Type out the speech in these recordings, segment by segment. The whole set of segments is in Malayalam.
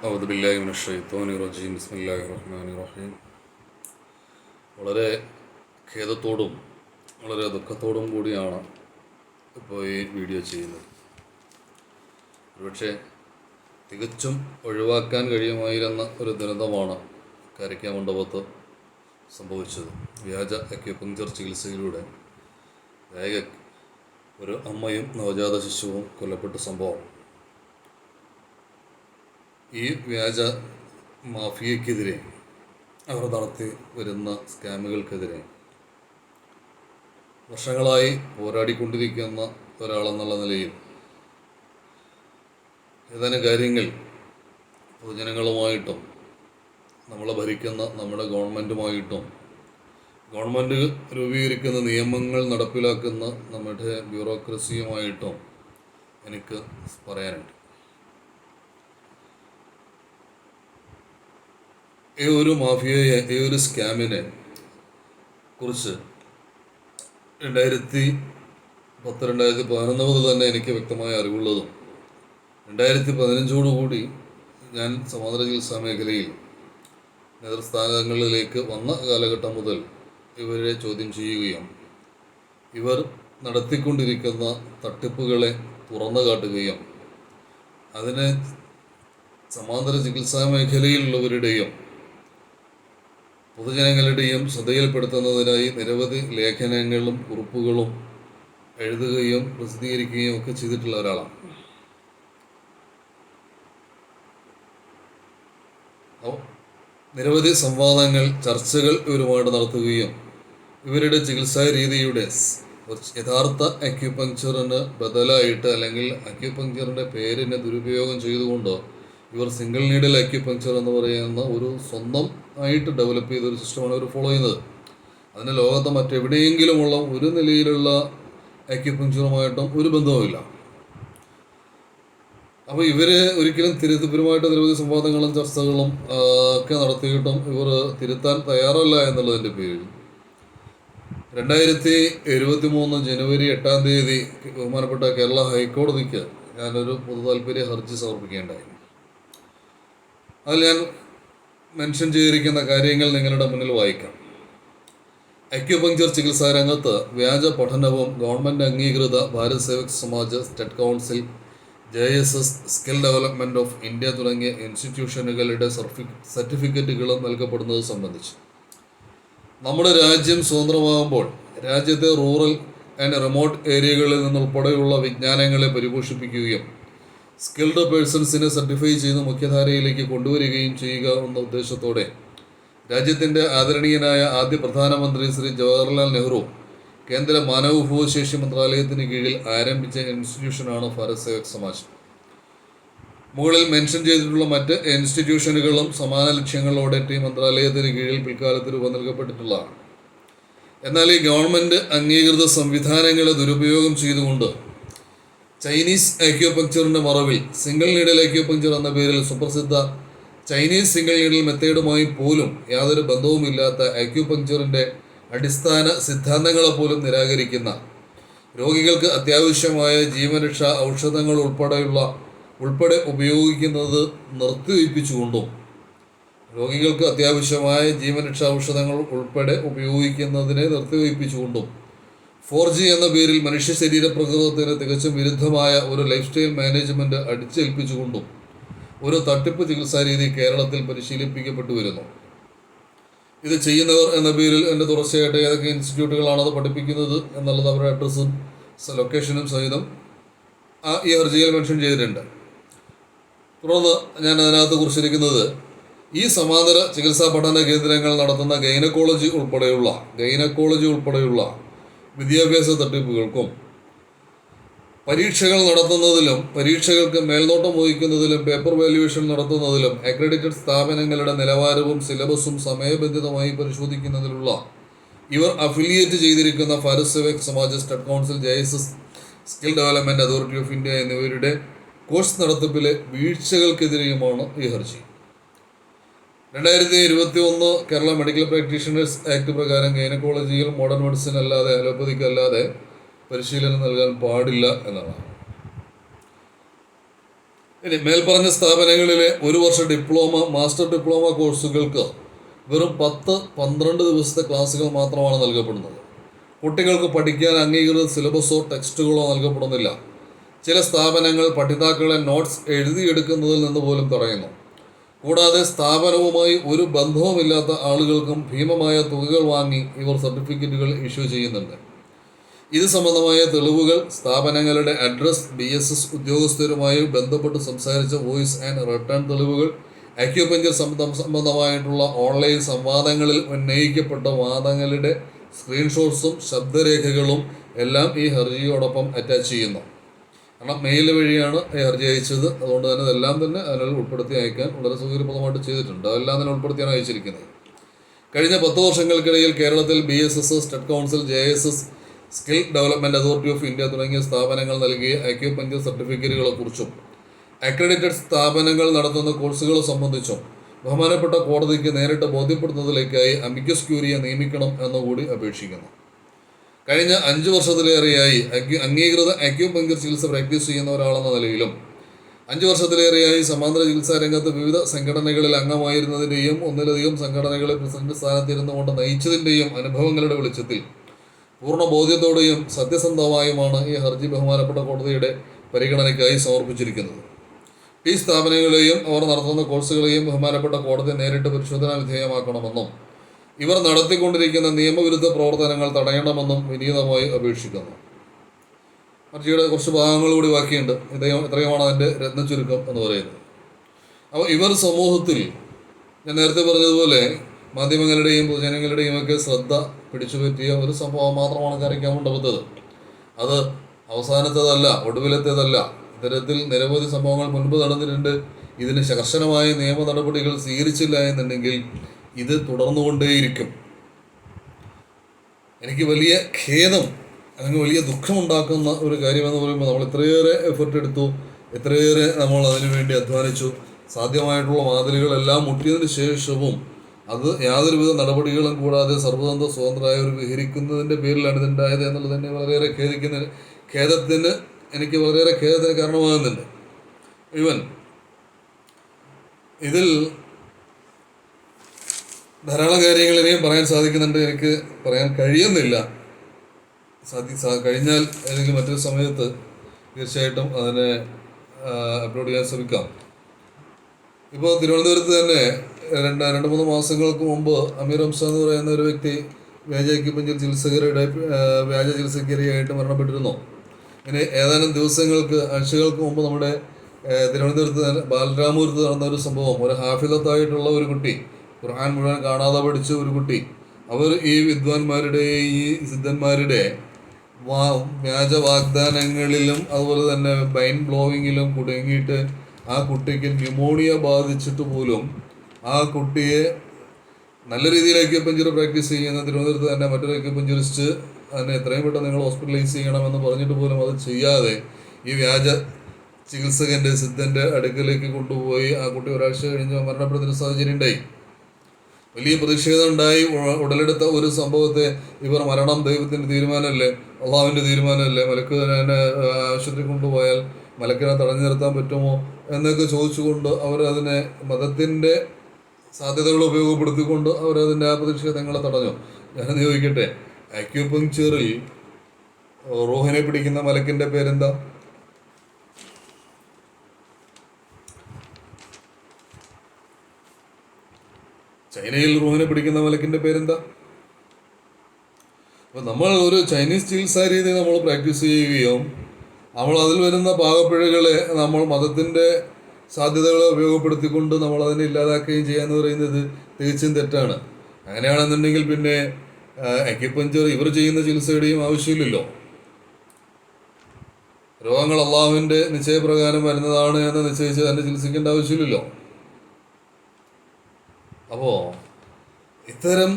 അഊദു ബില്ലാഹി മിനശ് ശൈത്വാനിർ റജീം. ബിസ്മില്ലാഹിർ റഹ്മാനിർ റഹീം. വളരെ ഖേദത്തോടും വളരെ ദുഃഖത്തോടും കൂടിയാണ് ഇപ്പോൾ ഈ വീഡിയോ ചെയ്യുന്നത്. ഒരുപക്ഷെ തികച്ചും ഒഴിവാക്കാൻ കഴിയുമായിരുന്ന ഒരു ദുരന്തമാണ് കാരിക്കാമണ്ഡപത്ത് സംഭവിച്ചത്. വ്യാജ അക്യുപങ്ചർ ചികിത്സയിലൂടെ ഒരു അമ്മയും നവജാത ശിശുവും കൊല്ലപ്പെട്ട സംഭവം ഈ വ്യാജ മാഫിയക്കെതിരെ, അവർ നടത്തി വരുന്ന സ്കാമുകൾക്കെതിരെ വർഷങ്ങളായി പോരാടിക്കൊണ്ടിരിക്കുന്ന ഒരാളെന്നുള്ള നിലയിൽ ഏതാനും കാര്യങ്ങൾ പൊതുജനങ്ങളുമായിട്ടും നമ്മളെ ഭരിക്കുന്ന നമ്മുടെ ഗവൺമെൻറ്റുമായിട്ടും ഗവൺമെൻറ് രൂപീകരിക്കുന്ന നിയമങ്ങൾ നടപ്പിലാക്കുന്ന നമ്മുടെ ബ്യൂറോക്രസിയുമായിട്ടും എനിക്ക് പറയാനുണ്ട്. ഈ ഒരു മാഫിയയെ, ഈ ഒരു സ്കാമിനെ കുറിച്ച് 2011 മുതൽ തന്നെ എനിക്ക് വ്യക്തമായ അറിവുള്ളതും 2015 ഞാൻ സമാന്തര ചികിത്സാ മേഖലയിൽ നേതൃസ്ഥാനങ്ങളിലേക്ക് വന്ന കാലഘട്ടം മുതൽ ഇവരെ ചോദ്യം ചെയ്യുകയും ഇവർ നടത്തിക്കൊണ്ടിരിക്കുന്ന തട്ടിപ്പുകളെ തുറന്നു കാട്ടുകയും അതിനെ സമാന്തര ചികിത്സാ മേഖലയിലുള്ളവരുടെയും പൊതുജനങ്ങളുടെയും ശ്രദ്ധയിൽപ്പെടുത്തുന്നതിനായി നിരവധി ലേഖനങ്ങളും കുറിപ്പുകളും എഴുതുകയും പ്രസിദ്ധീകരിക്കുകയും ഒക്കെ ചെയ്തിട്ടുള്ള ഒരാളാണ്. നിരവധി സംവാദങ്ങൾ, ചർച്ചകൾ ഇവരുമായിട്ട് നടത്തുകയും ഇവരുടെ ചികിത്സാ രീതിയുടെ യഥാർത്ഥ അക്യുപങ്ചറിന് ബദലായിട്ട്, അല്ലെങ്കിൽ അക്യുപങ്ചറിൻ്റെ പേരിനെ ദുരുപയോഗം ചെയ്തുകൊണ്ട് ഇവർ സിംഗിൾ നീഡിൽ അക്യുപങ്ചർ എന്ന് പറയുന്ന ഒരു സ്വന്തം ആയിട്ട് ഡെവലപ്പ് ചെയ്ത ഒരു സിസ്റ്റമാണ് ഇവർ ഫോളോ ചെയ്യുന്നത്. അതിന് ലോകത്തെ മറ്റെവിടെയെങ്കിലുമുള്ള ഒരു നിലയിലുള്ള അക്യുപങ്ചറുമായിട്ടും ഒരു ബന്ധവുമില്ല. അപ്പോൾ ഇവർ ഒരിക്കലും ഇവരുമായിട്ട് നിരവധി സംവാദങ്ങളും ചർച്ചകളും ഒക്കെ നടത്തിയിട്ടും ഇവർ തിരുത്താൻ തയ്യാറല്ല എന്നുള്ളതിൻ്റെ പേരിൽ 2023 ജനുവരി 8 ബഹുമാനപ്പെട്ട കേരള ഹൈക്കോടതിക്ക് ഞാനൊരു പൊതു താല്പര്യ ഹർജി സമർപ്പിക്കുകയുണ്ടായി. അതിൽ ഞാൻ മെൻഷൻ ചെയ്തിരിക്കുന്ന കാര്യങ്ങൾ നിങ്ങളുടെ മുന്നിൽ വായിക്കാം. അക്യുപങ്ചർ ചികിത്സാ രംഗത്ത് വ്യാജ പഠനവും ഗവൺമെൻറ് അംഗീകൃത Bharat Sevak Samaj, state council, JSS, skill development of India തുടങ്ങിയ ഇൻസ്റ്റിറ്റ്യൂഷനുകളുടെ സർട്ടിഫിക്കറ്റുകളും നൽകപ്പെടുന്നത് സംബന്ധിച്ച് നമ്മുടെ രാജ്യം സ്വതന്ത്രമാകുമ്പോൾ രാജ്യത്തെ റൂറൽ ആൻഡ് റിമോട്ട് ഏരിയകളിൽ നിന്നുൾപ്പെടെയുള്ള വിജ്ഞാനങ്ങളെ പരിപോഷിപ്പിക്കുകയും സ്കിൽഡ് പേഴ്സൺസിനെ സർട്ടിഫൈ ചെയ്ത് മുഖ്യധാരയിലേക്ക് കൊണ്ടുവരികയും ചെയ്യുക എന്ന ഉദ്ദേശത്തോടെ രാജ്യത്തിൻ്റെ ആദരണീയനായ ആദ്യ പ്രധാനമന്ത്രി ശ്രീ ജവഹർലാൽ നെഹ്റു കേന്ദ്ര മാനവവിഭവശേഷി മന്ത്രാലയത്തിന് കീഴിൽ ആരംഭിച്ച ഇൻസ്റ്റിറ്റ്യൂഷനാണ് ഭാരത് സേവക് സമാജ്. മുകളിൽ മെൻഷൻ ചെയ്തിട്ടുള്ള മറ്റ് ഇൻസ്റ്റിറ്റ്യൂഷനുകളും സമാന ലക്ഷ്യങ്ങളോടെ ഈ മന്ത്രാലയത്തിന് കീഴിൽ പിൽക്കാലത്ത് രൂപം നൽകപ്പെട്ടിട്ടുള്ളതാണ്. എന്നാൽ ഈ ഗവൺമെൻറ് അംഗീകൃത സംവിധാനങ്ങളെ ദുരുപയോഗം ചെയ്തുകൊണ്ട് ചൈനീസ് അക്യുപങ്ചറിൻ്റെ മറവിൽ സിംഗിൾ നീഡിൽ അക്യുപങ്ചർ എന്ന പേരിൽ സുപ്രസിദ്ധ ചൈനീസ് സിംഗിൾ നീഡിൽ മെത്തേഡുമായി പോലും യാതൊരു ബന്ധവുമില്ലാത്ത അക്യുപങ്ചറിൻ്റെ അടിസ്ഥാന സിദ്ധാന്തങ്ങളെപ്പോലും നിരാകരിക്കുന്ന, രോഗികൾക്ക് അത്യാവശ്യമായ ജീവരക്ഷാ ഔഷധങ്ങൾ ഉൾപ്പെടെ ഉപയോഗിക്കുന്നത് നിർത്തിവയ്പ്പിച്ചുകൊണ്ടും രോഗികൾക്ക് അത്യാവശ്യമായ ജീവരക്ഷാ ഔഷധങ്ങൾ ഉൾപ്പെടെ ഉപയോഗിക്കുന്നതിനെ നിർത്തിവയ്പ്പിച്ചുകൊണ്ടും 4G എന്ന പേരിൽ മനുഷ്യ ശരീരപ്രകൃതത്തിന് തികച്ചും വിരുദ്ധമായ ഒരു ലൈഫ് സ്റ്റൈൽ മാനേജ്മെൻറ്റ് അടിച്ചേൽപ്പിച്ചുകൊണ്ടും ഒരു തട്ടിപ്പ് ചികിത്സാ രീതി കേരളത്തിൽ പരിശീലിപ്പിക്കപ്പെട്ടു വരുന്നു. ഇത് ചെയ്യുന്നവർ എന്ന പേരിൽ എൻ്റെ തുടർച്ചയായിട്ട് ഏതൊക്കെ ഇൻസ്റ്റിറ്റ്യൂട്ടുകളാണ് അത് പഠിപ്പിക്കുന്നത് എന്നുള്ളത് അവരുടെ അഡ്രസ്സും ലൊക്കേഷനും സഹിതം ഈ ഹർജിയിൽ മെൻഷൻ ചെയ്തിട്ടുണ്ട്. തുടർന്ന് ഞാൻ അതിനകത്ത് കുറിച്ചിരിക്കുന്നത് ഈ സമാന്തര ചികിത്സാ പഠന കേന്ദ്രങ്ങൾ നടത്തുന്ന ഗൈനക്കോളജി ഉൾപ്പെടെയുള്ള വിദ്യാഭ്യാസ തട്ടിപ്പുകൾക്കും പരീക്ഷകൾ നടത്തുന്നതിലും പരീക്ഷകൾക്ക് മേൽനോട്ടം വഹിക്കുന്നതിലും പേപ്പർ വാല്യുവേഷൻ നടത്തുന്നതിലും അക്രഡിറ്റഡ് സ്ഥാപനങ്ങളുടെ നിലവാരവും സിലബസും സമയബന്ധിതമായി പരിശോധിക്കുന്നതിലുള്ള ഇവർ അഫിലിയേറ്റ് ചെയ്തിരിക്കുന്ന Bharat Sevak Samaj, state council, JSS, skill development authority of India എന്നിവരുടെ കോഴ്സ് നടത്തിപ്പിലെ വീഴ്ചകൾക്കെതിരെയുമാണ് ഈ ഹർജി. 2021 കേരള മെഡിക്കൽ പ്രാക്ടീഷണേഴ്സ് ആക്ട് പ്രകാരം ഗൈനക്കോളജിയിൽ മോഡേൺ മെഡിസിൻ അല്ലാതെ, അലോപ്പതിക്ക് അല്ലാതെ പരിശീലനം നൽകാൻ പാടില്ല എന്നതാണ്. ഇനി മേൽപ്പറഞ്ഞ സ്ഥാപനങ്ങളിലെ ഒരു വർഷ ഡിപ്ലോമ, മാസ്റ്റർ ഡിപ്ലോമ കോഴ്സുകൾക്ക് വെറും 10-12 ദിവസത്തെ ക്ലാസ്സുകൾ മാത്രമാണ് നൽകപ്പെടുന്നത്. കുട്ടികൾക്ക് പഠിക്കാൻ അംഗീകൃത സിലബസോ ടെക്സ്റ്റുകളോ നൽകപ്പെടുന്നില്ല. ചില സ്ഥാപനങ്ങൾ പഠിതാക്കളെ നോട്ട്സ് എഴുതിയെടുക്കുന്നതിൽ നിന്ന് പോലും തടയുന്നു. കൂടാതെ സ്ഥാപനവുമായി ഒരു ബന്ധവുമില്ലാത്ത ആളുകൾക്കും ഭീമമായ തുകകൾ വാങ്ങി ഇവർ സർട്ടിഫിക്കറ്റുകൾ ഇഷ്യൂ ചെയ്യുന്നുണ്ട്. ഇത് സംബന്ധമായ തെളിവുകൾ, സ്ഥാപനങ്ങളുടെ അഡ്രസ്, BSS ഉദ്യോഗസ്ഥരുമായി ബന്ധപ്പെട്ട് സംസാരിച്ച വോയിസ് ആൻഡ് റിട്ടേൺ തെളിവുകൾ, അക്യുപഞ്ചർ സംബന്ധമായിട്ടുള്ള ഓൺലൈൻ സംവാദങ്ങളിൽ ഉന്നയിക്കപ്പെട്ട വാദങ്ങളുടെ സ്ക്രീൻഷോട്ട്സും ശബ്ദരേഖകളും എല്ലാം ഈ ഹർജിയോടൊപ്പം അറ്റാച്ച് ചെയ്യുന്നു. കാരണം മെയിൽ വഴിയാണ് ഈ ഹർജി അയച്ചത്. അതുകൊണ്ട് തന്നെ ഇതെല്ലാം തന്നെ അതിൽ ഉൾപ്പെടുത്തി അയക്കാൻ വളരെ സൗകര്യപ്രദമായിട്ട് ചെയ്തിട്ടുണ്ട്. അതെല്ലാം തന്നെ ഉൾപ്പെടുത്തിയാണ് അയച്ചിരിക്കുന്നത്. കഴിഞ്ഞ 10 വർഷങ്ങൾക്കിടയിൽ കേരളത്തിൽ BSS, stud council, JSS, skill development authority of India തുടങ്ങിയ സ്ഥാപനങ്ങൾ നൽകിയ അക്യുപഞ്ചർ സർട്ടിഫിക്കറ്റുകളെക്കുറിച്ചും അക്രഡിറ്റഡ് സ്ഥാപനങ്ങൾ നടത്തുന്ന കോഴ്സുകളെ സംബന്ധിച്ചും ബഹുമാനപ്പെട്ട കോടതിക്ക് നേരിട്ട് ബോധ്യപ്പെടുത്തുന്നതിലേക്കായി അമിക്കസ് ക്യൂറിയെ നിയമിക്കണം എന്നുകൂടി അപേക്ഷിക്കുന്നു. കഴിഞ്ഞ 5 വർഷത്തിലേറെയായി അംഗീകൃത അക്യുപഞ്ചർ ചികിത്സ പ്രാക്ടീസ് ചെയ്യുന്ന ഒരാളെന്ന നിലയിലും 5 വർഷത്തിലേറെയായി സമാന്തര ചികിത്സാ രംഗത്ത് വിവിധ സംഘടനകളിൽ അംഗമായിരുന്നതിൻ്റെയും ഒന്നിലധികം സംഘടനകളിൽ പ്രസിഡന്റ് സ്ഥാനത്തിരുന്നു കൊണ്ട് നയിച്ചതിൻ്റെയും അനുഭവങ്ങളുടെ വെളിച്ചത്തിൽ പൂർണ്ണ ബോധ്യത്തോടെയും സത്യസന്ധമായുമാണ് ഈ ഹർജി ബഹുമാനപ്പെട്ട കോടതിയുടെ പരിഗണനയ്ക്കായി സമർപ്പിച്ചിരിക്കുന്നത്. ഈ സ്ഥാപനങ്ങളെയും അവർ നടത്തുന്ന കോഴ്സുകളെയും ബഹുമാനപ്പെട്ട കോടതി നേരിട്ട് പരിശോധനാ വിധേയമാക്കണമെന്നും ഇവർ നടത്തിക്കൊണ്ടിരിക്കുന്ന നിയമവിരുദ്ധ പ്രവർത്തനങ്ങൾ തടയണമെന്നും വിനീതമായി അപേക്ഷിക്കുന്നു. ഹർജിയുടെ കുറച്ച് ഭാഗങ്ങൾ കൂടി ബാക്കിയുണ്ട്. ഇത്രയുമാണ് അതിൻ്റെ രത്നച്ചുരുക്കം എന്ന് പറയുന്നത്. അപ്പോൾ ഇവർ സമൂഹത്തിൽ ഞാൻ നേരത്തെ പറഞ്ഞതുപോലെ മാധ്യമങ്ങളുടെയും പൊതുജനങ്ങളുടെയും ഒക്കെ ശ്രദ്ധ പിടിച്ചുപറ്റിയ ഒരു സംഭവം മാത്രമാണ് കരയ്ക്കാൻ കൊണ്ടുവന്നത്. അത് അവസാനത്തേതല്ല, ഒടുവിലത്തേതല്ല. ഇത്തരത്തിൽ നിരവധി സംഭവങ്ങൾ മുൻപ് നടന്നിട്ടുണ്ട്. ഇതിന് കർശനമായ നിയമ നടപടികൾ സ്വീകരിച്ചില്ല എന്നുണ്ടെങ്കിൽ ഇത് തുടർന്നുകൊണ്ടേയിരിക്കും. എനിക്ക് വലിയ ഖേദം അല്ലെങ്കിൽ വലിയ ദുഃഖമുണ്ടാക്കുന്ന ഒരു കാര്യമെന്ന് പറയുമ്പോൾ നമ്മൾ ഇത്രയേറെ എഫർട്ട് എടുത്തു, എത്രയേറെ നമ്മൾ അതിനു വേണ്ടി അധ്വാനിച്ചു, സാധ്യമായിട്ടുള്ള വാതിലുകളെല്ലാം മുട്ടിയതിന് ശേഷവും അത് യാതൊരുവിധ നടപടികളും കൂടാതെ സർവതന്ത്ര സ്വതന്ത്രമായ ഒരു വിഹരിക്കുന്നതിൻ്റെ പേരിലാണ് ഇതുണ്ടായത് എന്നുള്ളത് തന്നെ വളരെയേറെ ഖേദത്തിന് എനിക്ക് വളരെയേറെ ഖേദത്തിന് കാരണമാകുന്നുണ്ട്. ഈവൻ ഇതിൽ ധാരാളം കാര്യങ്ങൾ ഇനിയും പറയാൻ സാധിക്കുന്നുണ്ട്, എനിക്ക് പറയാൻ കഴിയുന്നില്ല. കഴിഞ്ഞാൽ ഏതെങ്കിലും മറ്റൊരു സമയത്ത് തീർച്ചയായിട്ടും അതിനെ അപ്ലോഡ് ചെയ്യാൻ ശ്രമിക്കാം. ഇപ്പോൾ തിരുവനന്തപുരത്ത് തന്നെ 2-3 മാസങ്ങൾക്ക് മുമ്പ് അമീർ ഹംസ എന്ന് പറയുന്ന ഒരു വ്യക്തി വ്യാജ അക്യുപഞ്ചർ വ്യാജ ചികിത്സക്കാരിയായിട്ട് മരണപ്പെട്ടിരുന്നു. ഇനി ഏതാനും ആഴ്ചകൾക്ക് മുമ്പ് നമ്മുടെ തിരുവനന്തപുരത്ത് തന്നെ ബാലരാമപുരത്ത് നടന്ന ഒരു സംഭവം, ഒരു ഹാഫിലത്തായിട്ടുള്ള ഒരു കുട്ടി, ഖുർആൻ മുഴുവൻ കാണാതെ പഠിച്ച ഒരു കുട്ടി, അവർ ഈ വിദ്വാൻമാരുടെ ഈ സിദ്ധന്മാരുടെ വ്യാജ വാഗ്ദാനങ്ങളിലും അതുപോലെ തന്നെ മൈൻഡ് ബ്ലോവിങ്ങിലും കുടുങ്ങിയിട്ട് ആ കുട്ടിക്ക് ന്യൂമോണിയ ബാധിച്ചിട്ട് പോലും ആ കുട്ടിയെ നല്ല രീതിയിൽ അക്യുപഞ്ചർ പ്രാക്ടീസ് ചെയ്യുന്ന തിരുവനന്തപുരത്ത് തന്നെ മറ്റൊരു അക്യുപഞ്ചറിസ്റ്റ് അതിനെ എത്രയും പെട്ടെന്ന് നിങ്ങൾ ഹോസ്പിറ്റലൈസ് ചെയ്യണമെന്ന് പറഞ്ഞിട്ട് പോലും അത് ചെയ്യാതെ ഈ വ്യാജ ചികിത്സകൻ്റെ സിദ്ധൻ്റെ അടുക്കലേക്ക് കൊണ്ടുപോയി ആ കുട്ടി ഒരാഴ്ച കഴിഞ്ഞ് മരണപ്പെടുന്ന സാഹചര്യം ഉണ്ടായി. വലിയ പ്രതിഷേധം ഉണ്ടായി. ഉടലെടുത്ത ഒരു സംഭവത്തെ ഇവർ മരണം ദൈവത്തിൻ്റെ തീരുമാനമല്ലേ, അള്ളാഹുവിൻ്റെ തീരുമാനമല്ലേ, മലക്ക് തന്നെ ആശുപത്രി കൊണ്ടുപോയാൽ മലക്കിനെ തടഞ്ഞു നിർത്താൻ പറ്റുമോ എന്നൊക്കെ ചോദിച്ചുകൊണ്ട് അവരതിനെ മതത്തിൻ്റെ സാധ്യതകൾ ഉപയോഗപ്പെടുത്തിക്കൊണ്ട് അവരതിൻ്റെ ആ പ്രതിഷേധങ്ങളെ തടഞ്ഞു. ഞാനെന്ന് ചോദിക്കട്ടെ, അക്യുപങ്ക്ചറിൽ റൂഹിനെ പിടിക്കുന്ന മലക്കിൻ്റെ പേരെന്താ? ചൈനയിൽ റൂഹിനെ പിടിക്കുന്ന മലക്കിൻ്റെ പേരെന്താ? അപ്പം നമ്മൾ ഒരു ചൈനീസ് ചികിത്സാ രീതി നമ്മൾ പ്രാക്ടീസ് ചെയ്യുകയും നമ്മൾ അതിൽ വരുന്ന പാകപ്പിഴകളെ നമ്മൾ മതത്തിൻ്റെ സാധ്യതകളെ ഉപയോഗപ്പെടുത്തിക്കൊണ്ട് നമ്മൾ അതിനെ ഇല്ലാതാക്കുകയും ചെയ്യാന്ന് പറയുന്നത് തികച്ചും തെറ്റാണ്. അങ്ങനെയാണെന്നുണ്ടെങ്കിൽ പിന്നെ അക്യുപഞ്ചർ ഇവർ ചെയ്യുന്ന ചികിത്സയുടെയും ആവശ്യമില്ലല്ലോ. രോഗങ്ങൾ അള്ളാഹുവിൻ്റെ നിശ്ചയപ്രകാരം വരുന്നതാണ് എന്ന് നിശ്ചയിച്ച് തന്നെ ചികിത്സിക്കേണ്ട ആവശ്യമില്ലല്ലോ. അപ്പോൾ ഇത്തരം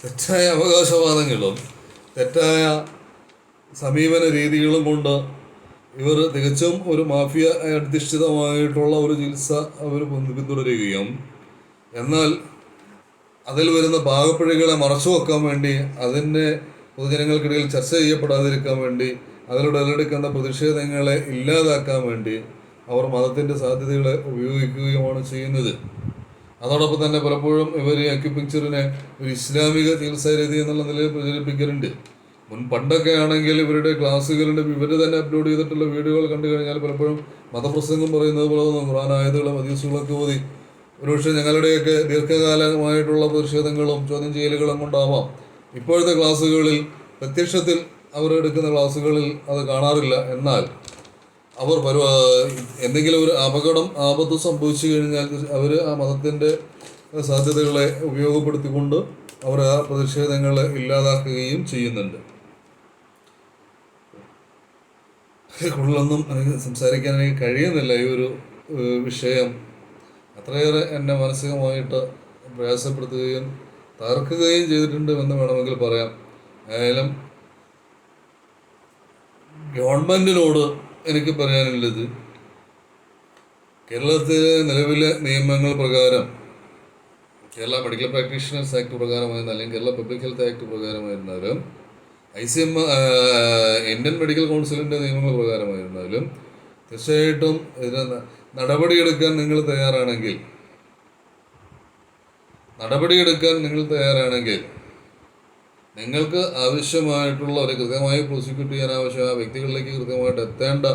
തെറ്റായ അവകാശവാദങ്ങളും തെറ്റായ സമീപന രീതികളും കൊണ്ട് ഇവർ തികച്ചും ഒരു മാഫിയ അധിഷ്ഠിതമായിട്ടുള്ള ഒരു ചികിത്സ അവർ പിന്തുടരുകയും എന്നാൽ അതിൽ വരുന്ന പാകപ്പിഴകളെ മറച്ചു വെക്കാൻ വേണ്ടി, അതിനെ പൊതുജനങ്ങൾക്കിടയിൽ ചർച്ച ചെയ്യപ്പെടാതിരിക്കാൻ വേണ്ടി, അതിലൂടെ ഉടലെടുക്കുന്ന പ്രതിഷേധങ്ങളെ ഇല്ലാതാക്കാൻ വേണ്ടി അവർ മതത്തിൻ്റെ സാധ്യതകളെ ഉപയോഗിക്കുകയുമാണ് ചെയ്യുന്നത്. അതോടൊപ്പം തന്നെ പലപ്പോഴും ഇവർ അക്യുപങ്ക്ചറിനെ ഒരു ഇസ്ലാമിക ചികിത്സാ രീതി എന്നുള്ള നിലയിൽ പ്രചരിപ്പിക്കലുണ്ട്. പണ്ടൊക്കെ ആണെങ്കിൽ ഇവരുടെ ക്ലാസ്സുകളുടെ ഇവർ തന്നെ അപ്ലോഡ് ചെയ്തിട്ടുള്ള വീഡിയോകൾ കണ്ടു കഴിഞ്ഞാൽ പലപ്പോഴും മതപ്രസംഗം പറയുന്നത് പോലെ തോന്നും. ഖുർആൻ ആയത്തുകളും ഹദീസുകളൊക്കെ ഓതി ഒരുപക്ഷെ ഞങ്ങളുടെയൊക്കെ ദീർഘകാലമായിട്ടുള്ള പ്രതിഷേധങ്ങളും ചോദ്യം ചെയ്യലുകളും കൊണ്ടാവാം ഇപ്പോഴത്തെ ക്ലാസ്സുകളിൽ പ്രത്യക്ഷത്തിൽ അവർ എടുക്കുന്ന ക്ലാസ്സുകളിൽ അത് കാണാറില്ല. എന്നാൽ അവർ എന്തെങ്കിലും ഒരു ആപത്ത് സംഭവിച്ചു കഴിഞ്ഞാൽ അവർ ആ മതത്തിൻ്റെ സാധ്യതകളെ ഉപയോഗപ്പെടുത്തിക്കൊണ്ട് അവർ ആ പ്രതിഷേധങ്ങളെ ഇല്ലാതാക്കുകയും ചെയ്യുന്നുണ്ട്. കൂടുതലൊന്നും എനിക്ക് സംസാരിക്കാൻ എനിക്ക് കഴിയുന്നില്ല. ഈ ഒരു വിഷയം അത്രയേറെ എന്നെ മാനസികമായിട്ട് പ്രയാസപ്പെടുത്തുകയും തകർക്കുകയും ചെയ്തിട്ടുണ്ട് എന്ന് വേണമെങ്കിൽ പറയാം. ആയാലും ഗവൺമെൻറ്റിനോട് എനിക്ക് പറയാനുള്ളത്, കേരളത്തിലെ നിലവിലെ നിയമങ്ങൾ പ്രകാരം കേരള മെഡിക്കൽ പ്രാക്ടീഷണേഴ്സ് ആക്ട് പ്രകാരമായിരുന്നാലും അല്ലെങ്കിൽ കേരള പബ്ലിക് ഹെൽത്ത് ആക്ട് പ്രകാരമായിരുന്നാലും ICM ഇന്ത്യൻ മെഡിക്കൽ കൗൺസിലിൻ്റെ നിയമങ്ങൾ പ്രകാരമായിരുന്നാലും തീർച്ചയായിട്ടും ഇതിന് നടപടിയെടുക്കാൻ നിങ്ങൾ തയ്യാറാണെങ്കിൽ നിങ്ങൾക്ക് ആവശ്യമായിട്ടുള്ള ഒരു കൃത്യമായി പ്രോസിക്യൂട്ട് ചെയ്യാൻ ആവശ്യമായ വ്യക്തികളിലേക്ക് കൃത്യമായിട്ട് എത്തേണ്ട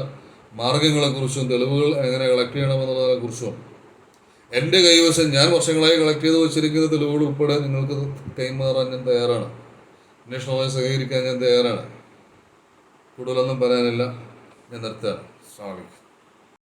മാർഗങ്ങളെക്കുറിച്ചും തെളിവുകൾ എങ്ങനെ കളക്ട് ചെയ്യണമെന്നുള്ളതിനെക്കുറിച്ചും എൻ്റെ കൈവശം ഞാൻ വർഷങ്ങളായി കളക്ട് ചെയ്ത് വച്ചിരിക്കുന്ന തെളിവുകൾ ഉൾപ്പെടെ നിങ്ങൾക്ക് കൈമാറാൻ ഞാൻ തയ്യാറാണ്. അന്വേഷണവുമായി സഹകരിക്കാൻ ഞാൻ തയ്യാറാണ്. കൂടുതലൊന്നും പറയാനില്ല. ഞാൻ നിർത്തുകയാണ്. അസ്സലാമു അലൈക്കും.